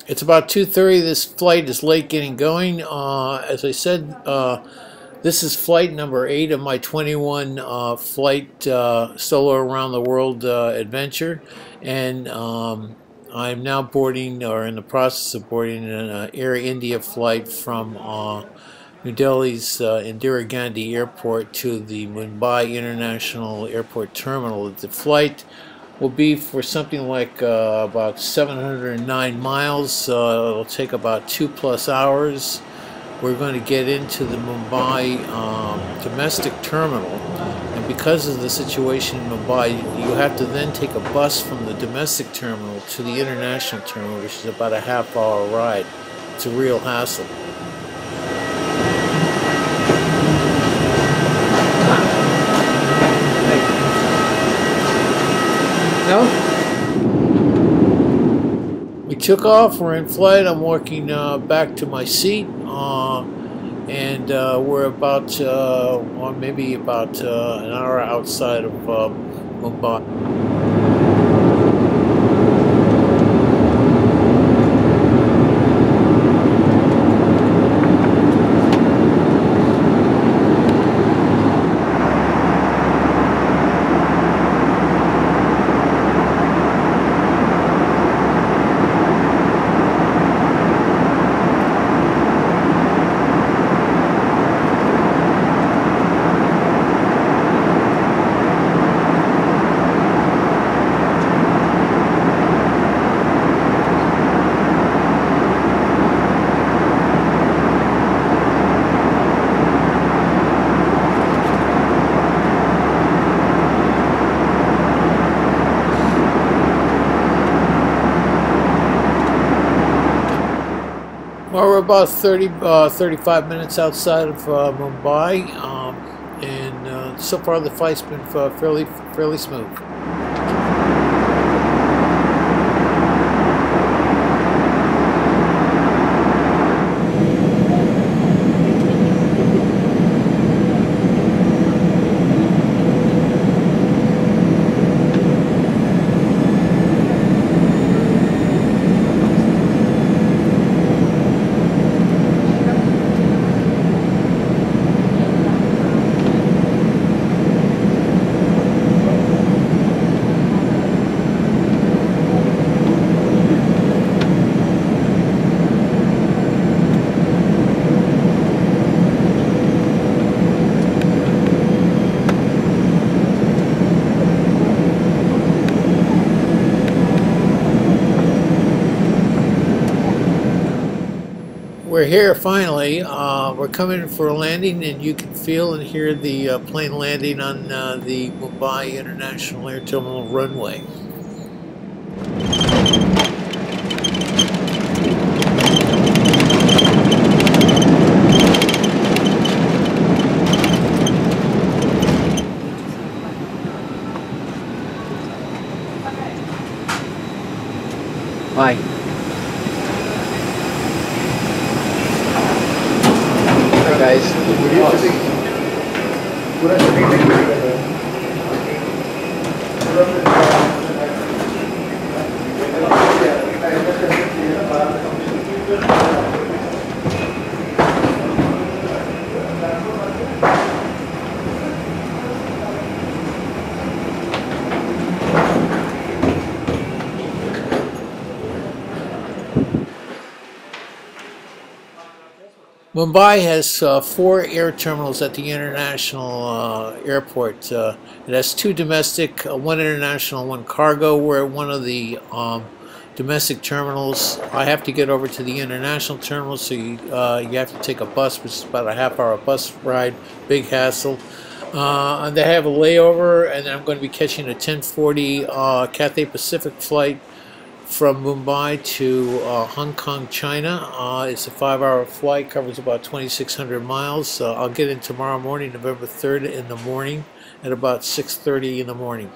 It's about 2:30. This flight is late getting going. As I said, this is flight number 8 of my 21 flight solo around the world adventure, and I'm now boarding, or in the process of boarding, an Air India flight from New Delhi's Indira Gandhi Airport to the Mumbai International Airport Terminal. The flight will be for something like about 709 miles. It'll take about 2+ hours. We're going to get into the Mumbai domestic terminal, and because of the situation in Mumbai, you have to then take a bus from the domestic terminal to the international terminal, which is about a half-hour ride. It's a real hassle. No? We took off, we're in flight, I'm walking back to my seat, and we're about, well, maybe about an hour outside of Mumbai. Well, we're about 35 minutes outside of Mumbai, and so far the flight's been fairly smooth. We're here finally. We're coming in for a landing, and you can feel and hear the plane landing on the Mumbai International Air Terminal runway. Bye. Guys. Mumbai has 4 air terminals at the international airport. It has 2 domestic, 1 international, 1 cargo. We're at one of the domestic terminals. I have to get over to the international terminal, so you have to take a bus, which is about a half-hour bus ride. Big hassle. And they have a layover, and I'm going to be catching a 10:40 Cathay Pacific flight from Mumbai to Hong Kong, China. It's a 5-hour flight, covers about 2,600 miles. I'll get in tomorrow morning, November 3rd in the morning, at about 6:30 in the morning.